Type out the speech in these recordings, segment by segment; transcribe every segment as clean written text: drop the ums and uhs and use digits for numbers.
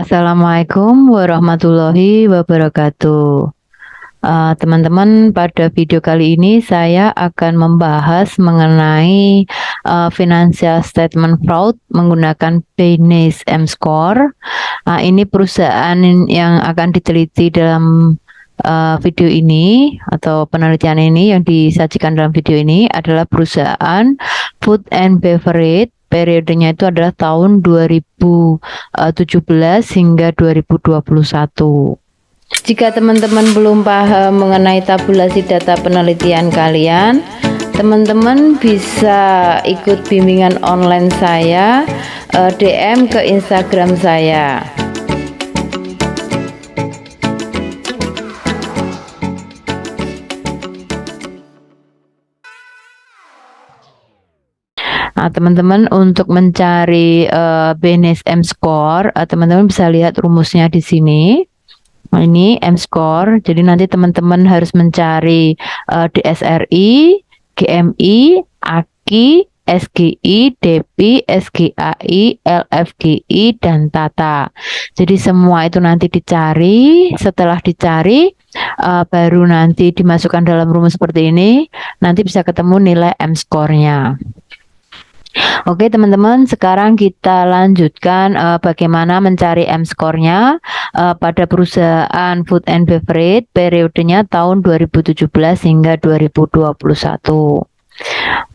Assalamualaikum warahmatullahi wabarakatuh. Teman-teman, pada video kali ini saya akan membahas mengenai financial statement fraud menggunakan Binance M-Score. Ini perusahaan yang akan diteliti dalam video ini atau penelitian ini yang disajikan dalam video ini adalah perusahaan Food and Beverage. Periodenya itu adalah tahun 2017 hingga 2021. Jika teman-teman belum paham mengenai tabulasi data penelitian kalian, teman-teman bisa ikut bimbingan online saya, DM ke Instagram saya. Teman-teman untuk mencari Binance M-Score, teman-teman bisa lihat rumusnya di sini. Ini M-Score, jadi nanti teman-teman harus mencari DSRI, GMI, AKI, SGI, DEPI, SGAI, LFGI, dan TATA. Jadi semua itu nanti dicari, setelah dicari baru nanti dimasukkan dalam rumus seperti ini, nanti bisa ketemu nilai M-Score-nya. Oke teman-teman, sekarang kita lanjutkan bagaimana mencari M-Score-nya pada perusahaan Food and Beverage periodenya tahun 2017 hingga 2021.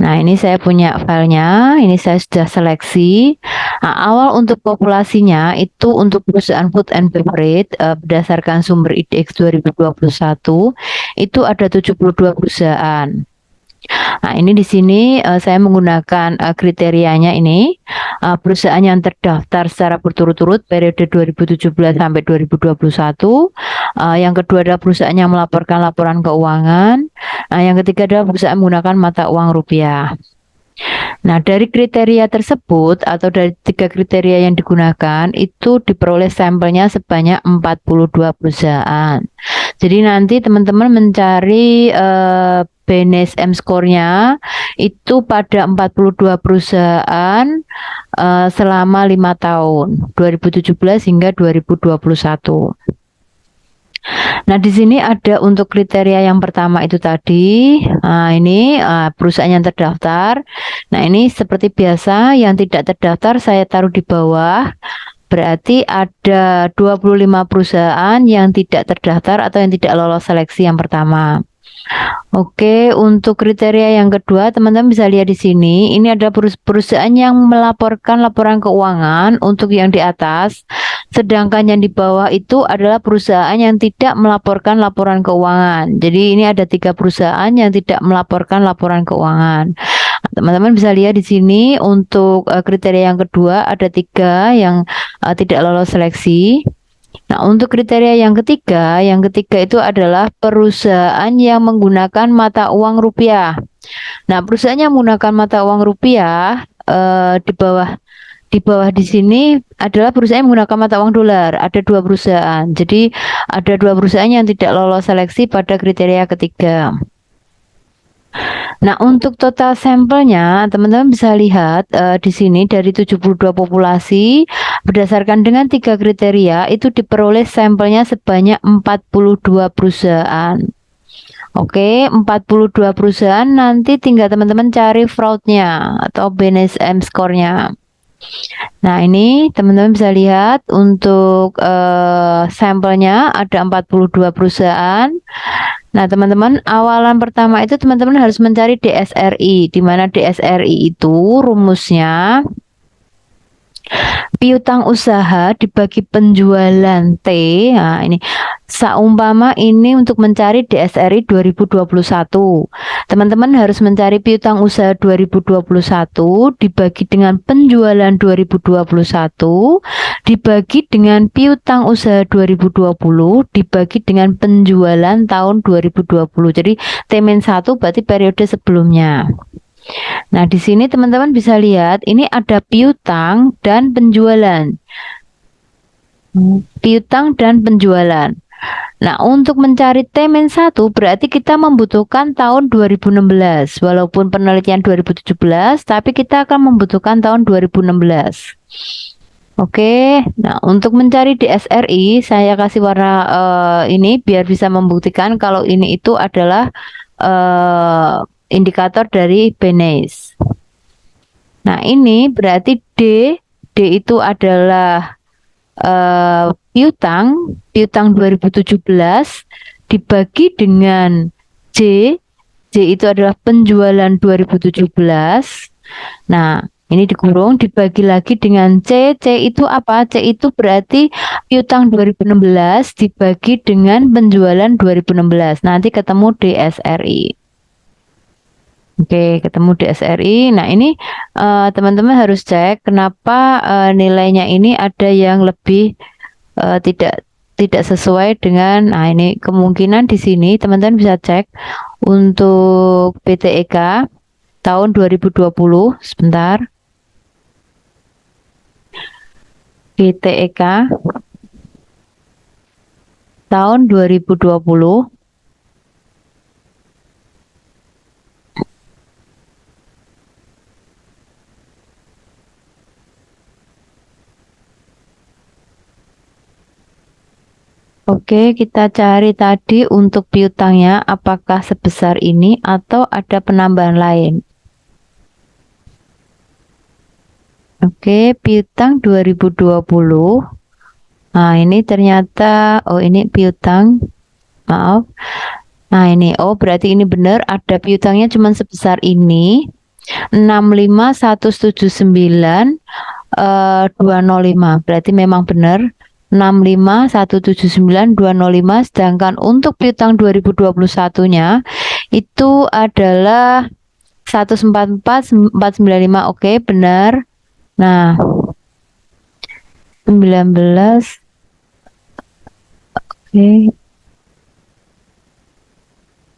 Nah, ini saya punya filenya, ini saya sudah seleksi. Awal untuk populasinya itu untuk perusahaan Food and Beverage berdasarkan sumber IDX 2021 itu ada 72 perusahaan. Nah, ini di sini saya menggunakan kriterianya ini perusahaan yang terdaftar secara berturut-turut periode 2017 sampai 2021. Yang kedua adalah perusahaan yang melaporkan laporan keuangan. Yang ketiga adalah perusahaan menggunakan mata uang rupiah. Nah, dari kriteria tersebut atau dari 3 kriteria yang digunakan itu diperoleh sampelnya sebanyak 42 perusahaan. Jadi nanti teman-teman mencari Binance M-Score-nya itu pada 42 perusahaan selama 5 tahun, 2017 hingga 2021. Nah, di sini ada untuk kriteria yang pertama itu tadi, ini perusahaan yang terdaftar. Nah, ini seperti biasa yang tidak terdaftar saya taruh di bawah. Berarti ada 25 perusahaan yang tidak terdaftar atau yang tidak lolos seleksi yang pertama. Oke, untuk kriteria yang kedua, teman-teman bisa lihat di sini. Ini ada perusahaan yang melaporkan laporan keuangan untuk yang di atas, sedangkan yang di bawah itu adalah perusahaan yang tidak melaporkan laporan keuangan. Jadi ini ada 3 perusahaan yang tidak melaporkan laporan keuangan. Teman-teman bisa lihat di sini untuk kriteria yang kedua ada 3 yang tidak lolos seleksi. Nah, untuk kriteria yang ketiga itu adalah perusahaan yang menggunakan mata uang rupiah. Nah, perusahaan yang menggunakan mata uang rupiah di bawah di sini adalah perusahaan yang menggunakan mata uang dolar. Ada 2 perusahaan. Jadi ada 2 perusahaan yang tidak lolos seleksi pada kriteria ketiga. Nah, untuk total sampelnya, teman-teman bisa lihat di sini dari 72 populasi, berdasarkan dengan 3 kriteria, itu diperoleh sampelnya sebanyak 42 perusahaan. Oke, 42 perusahaan, nanti tinggal teman-teman cari fraudnya atau Binance M-Score-nya. Nah, ini teman-teman bisa lihat untuk sampelnya ada 42 perusahaan. Nah, teman-teman, awalan pertama itu teman-teman harus mencari DSRI, di mana DSRI itu rumusnya piutang usaha dibagi penjualan T. Nah, ini saumpama ini untuk mencari DSRI 2021. Teman-teman harus mencari piutang usaha 2021 dibagi dengan penjualan 2021 dibagi dengan piutang usaha 2020 dibagi dengan penjualan tahun 2020. Jadi T-1 berarti periode sebelumnya. Nah, di sini teman-teman bisa lihat ini ada piutang dan penjualan. Piutang dan penjualan. Nah, untuk mencari T-1 berarti kita membutuhkan tahun 2016. Walaupun penelitian 2017, tapi kita akan membutuhkan tahun 2016. Oke, nah untuk mencari DSRI saya kasih warna ini biar bisa membuktikan kalau ini itu adalah indikator dari Bayes. Nah ini berarti D itu adalah piutang 2017 dibagi dengan J itu adalah penjualan 2017. Nah, ini dikurung dibagi lagi dengan C. C itu apa? C itu berarti piutang 2016 dibagi dengan penjualan 2016. Nanti ketemu DSRI. Oke, ketemu DSRI. Nah, ini teman-teman harus cek kenapa nilainya ini ada yang lebih tidak sesuai dengan. Nah, ini kemungkinan di sini teman-teman bisa cek untuk PTEK tahun 2020. Sebentar. PTEK tahun 2020. Oke, kita cari tadi untuk piutangnya apakah sebesar ini atau ada penambahan lain. Oke, piutang 2020. Nah, ini ternyata ini piutang. Maaf. Nah, ini berarti ini benar ada piutangnya cuma sebesar ini. 65.179.205. Berarti memang benar 65.179.205, sedangkan untuk piutang 2021-nya itu adalah 144.495. Oke, benar. Nah, 19. Oke.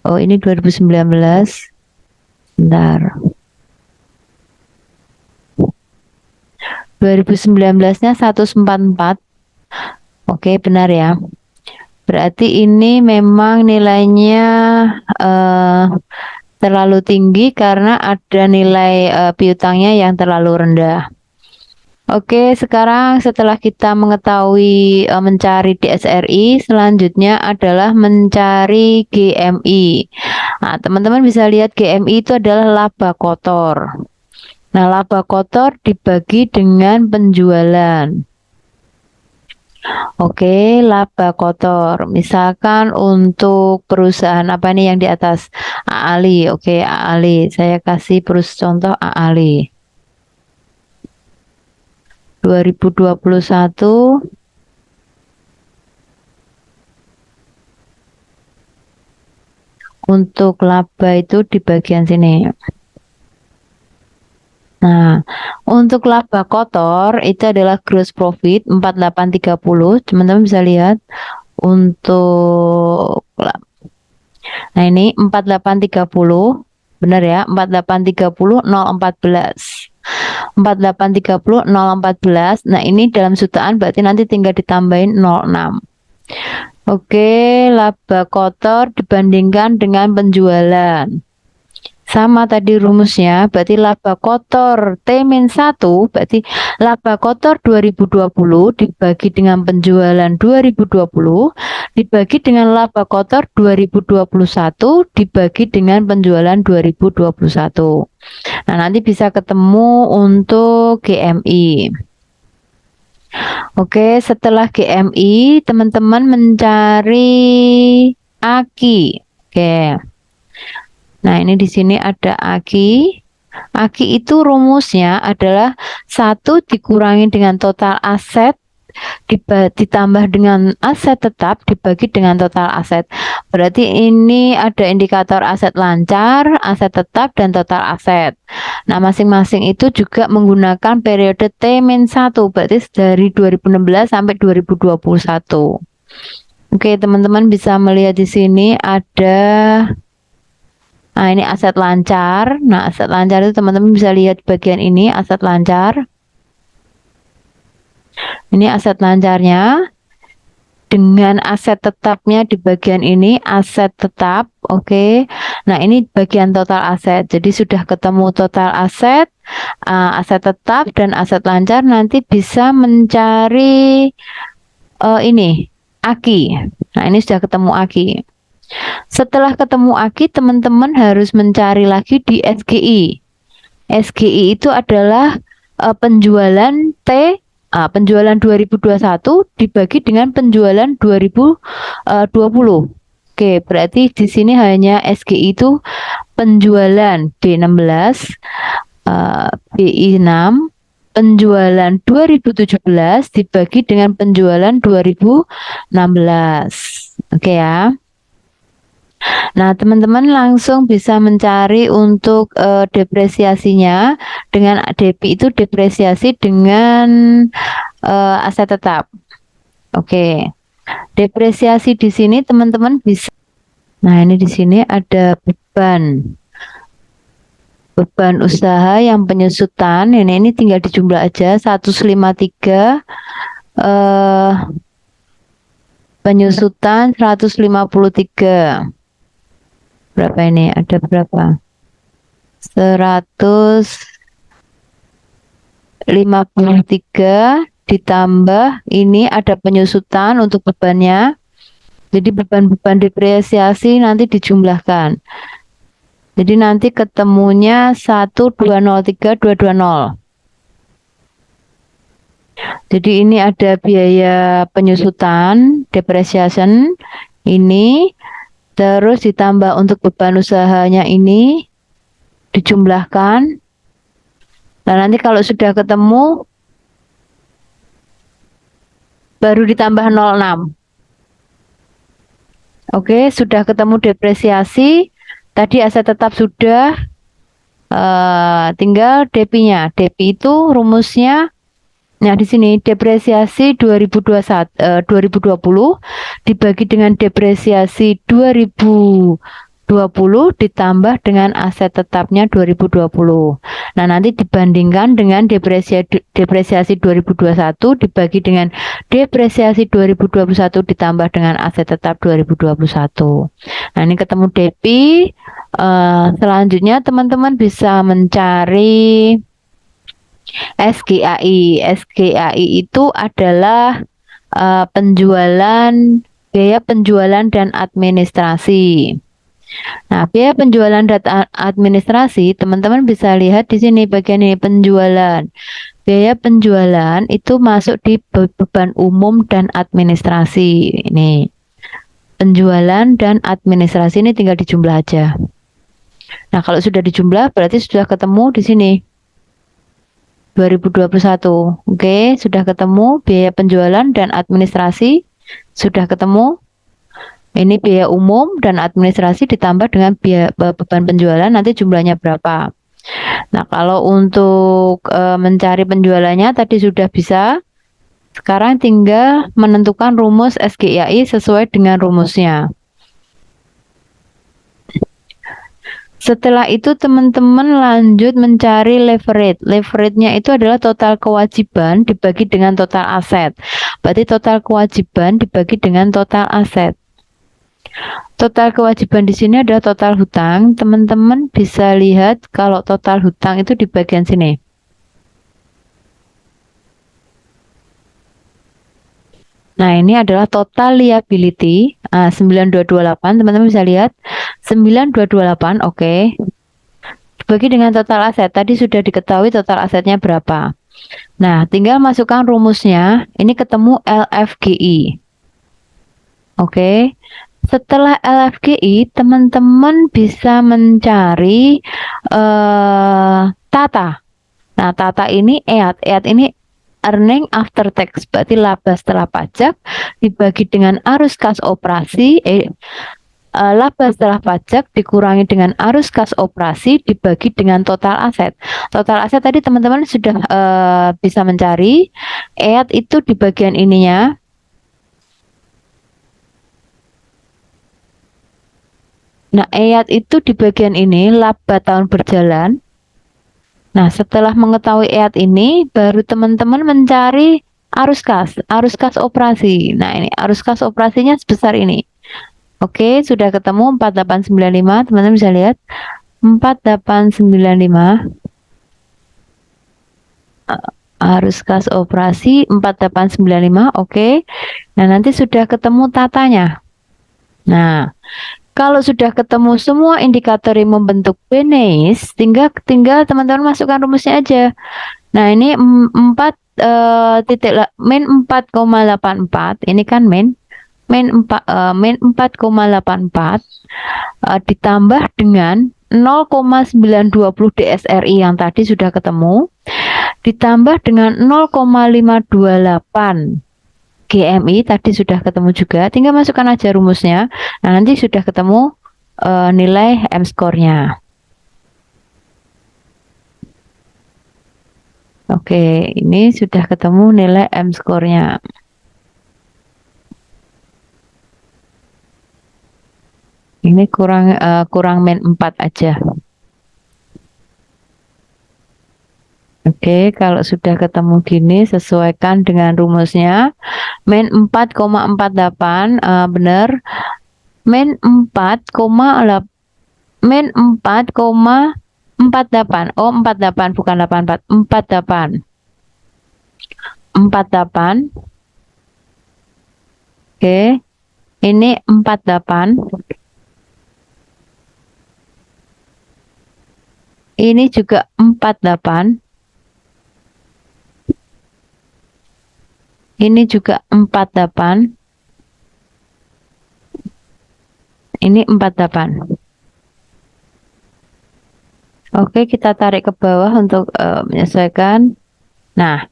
Oh, ini 2019. Bentar. 2019-nya 144. Oke, benar ya. Berarti ini memang nilainya terlalu tinggi karena ada nilai piutangnya yang terlalu rendah. Oke, sekarang setelah kita mengetahui mencari DSRI, selanjutnya adalah mencari GMI. Nah, teman-teman bisa lihat GMI itu adalah laba kotor. Nah, laba kotor dibagi dengan penjualan. Oke, laba kotor. Misalkan untuk perusahaan apa nih yang di atas? Aali. Oke, Aali. Saya kasih contoh Aali. 2021 untuk laba itu di bagian sini. Nah, untuk laba kotor itu adalah gross profit 4830. Teman-teman bisa lihat untuk nah ini 4830. Benar ya? 4830 014. 4830 014. Nah, ini dalam jutaan berarti nanti tinggal ditambahin 06. Oke, laba kotor dibandingkan dengan penjualan. Sama tadi rumusnya, berarti laba kotor T-1 berarti laba kotor 2020 dibagi dengan penjualan 2020 dibagi dengan laba kotor 2021 dibagi dengan penjualan 2021. Nah, nanti bisa ketemu untuk GMI. Oke, setelah GMI, teman-teman mencari AKI. Oke. Nah, ini di sini ada AKI. AKI itu rumusnya adalah 1 dikurangi dengan total aset ditambah dengan aset tetap dibagi dengan total aset. Berarti ini ada indikator aset lancar, aset tetap, dan total aset. Nah, masing-masing itu juga menggunakan periode T-1, berarti dari 2016 sampai 2021. Oke, teman-teman bisa melihat di sini ada ini aset lancar. Nah, aset lancar itu teman-teman bisa lihat bagian ini aset lancar. Ini aset lancarnya. dengan aset tetapnya di bagian ini, aset tetap. Oke. Nah, ini bagian total aset. Jadi sudah ketemu total aset, aset tetap dan aset lancar, nanti bisa mencari ini AKI. Nah, ini sudah ketemu AKI. Setelah ketemu AKI, teman-teman harus mencari lagi di SGI. SGI itu adalah penjualan penjualan 2021 dibagi dengan penjualan 2020. Oke, berarti di sini hanya SGI itu penjualan B16, BI6, penjualan 2017 dibagi dengan penjualan 2016. Oke ya. Nah, teman-teman langsung bisa mencari untuk depresiasinya dengan DEPI itu depresiasi dengan aset tetap. Oke. Depresiasi di sini teman-teman bisa. Nah, ini di sini ada beban usaha yang penyusutan. Ini tinggal dijumlah aja 153 penyusutan 153. Berapa ini? Ada berapa? 153 ditambah ini ada penyusutan untuk bebannya. Jadi beban-beban depresiasi nanti dijumlahkan. Jadi nanti ketemunya 1203220. Jadi ini ada biaya penyusutan, depreciation ini, terus ditambah untuk beban usahanya ini dijumlahkan. Nah, nanti kalau sudah ketemu baru ditambah 06. Oke, sudah ketemu depresiasi. Tadi aset tetap sudah, tinggal DEPI-nya. DEPI itu rumusnya, nah di sini depresiasi 2020 dibagi dengan depresiasi 2020 ditambah dengan aset tetapnya 2020. Nah, nanti dibandingkan dengan depresiasi 2021 dibagi dengan depresiasi 2021 ditambah dengan aset tetap 2021. Nah, ini ketemu DEPI. Selanjutnya teman-teman bisa mencari SGAI. SGAI itu adalah biaya penjualan dan administrasi. Nah, biaya penjualan dan administrasi, teman-teman bisa lihat di sini bagian ini penjualan. Biaya penjualan itu masuk di beban umum dan administrasi. Ini penjualan dan administrasi ini tinggal dijumlah aja. Nah, kalau sudah dijumlah berarti sudah ketemu di sini 2021. Oke, sudah ketemu biaya penjualan dan administrasi, sudah ketemu. Ini biaya umum dan administrasi ditambah dengan biaya beban penjualan, nanti jumlahnya berapa. Nah, kalau untuk mencari penjualannya tadi sudah bisa. Sekarang tinggal menentukan rumus SGIAI sesuai dengan rumusnya. Setelah itu teman-teman lanjut mencari leverage. Leverage-nya itu adalah total kewajiban dibagi dengan total aset. Berarti total kewajiban dibagi dengan total aset. Total kewajiban di sini adalah total hutang. Teman-teman bisa lihat kalau total hutang itu di bagian sini. Nah, ini adalah total liability 9228. Teman-teman bisa lihat 9228. Oke. Dibagi dengan total aset. Tadi sudah diketahui total asetnya berapa. Nah, tinggal masukkan rumusnya. Ini ketemu LFGI. Oke. Setelah LFGI, teman-teman bisa mencari TATA. Nah, TATA ini EAT. EAT ini earning after tax, berarti laba setelah pajak dibagi dengan arus kas operasi. Laba setelah pajak dikurangi dengan arus kas operasi dibagi dengan total aset. Total aset tadi teman-teman sudah bisa mencari. EAT itu di bagian ininya. Nah, EAT itu di bagian ini, laba tahun berjalan. Nah, setelah mengetahui EAT ini, baru teman-teman mencari arus kas operasi. Nah, ini arus kas operasinya sebesar ini. Oke, sudah ketemu 4895, teman-teman bisa lihat 4895 arus kas operasi 4895. Oke. Nah, nanti sudah ketemu tatanya. Nah, kalau sudah ketemu semua indikator yang membentuk BNEIS, tinggal teman-teman masukkan rumusnya aja. Nah, ini 4 min 4,84. Ini kan min 4,84 ditambah dengan 0,920 DSRI yang tadi sudah ketemu, ditambah dengan 0,528 GMI tadi sudah ketemu juga, tinggal masukkan aja rumusnya. Nah, nanti sudah ketemu nilai M-score-nya. Oke, ini sudah ketemu nilai M-score-nya. Ini kurang min 4 aja. Oke, kalau sudah ketemu gini, sesuaikan dengan rumusnya. Min 4,48 benar. Min 4,48. Oh, 48 bukan 84. 48. 48. Oke. Ini 48. Ini juga 48. Ini juga 48. Ini 48. Oke, kita tarik ke bawah untuk menyesuaikan. Nah,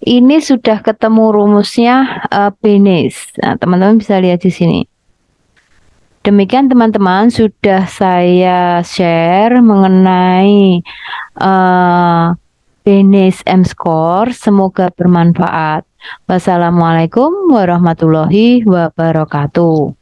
ini sudah ketemu rumusnya BNEIS. Nah, teman-teman bisa lihat di sini. Demikian teman-teman, sudah saya share mengenai BNEIS M-score. Semoga bermanfaat. Wassalamualaikum warahmatullahi wabarakatuh.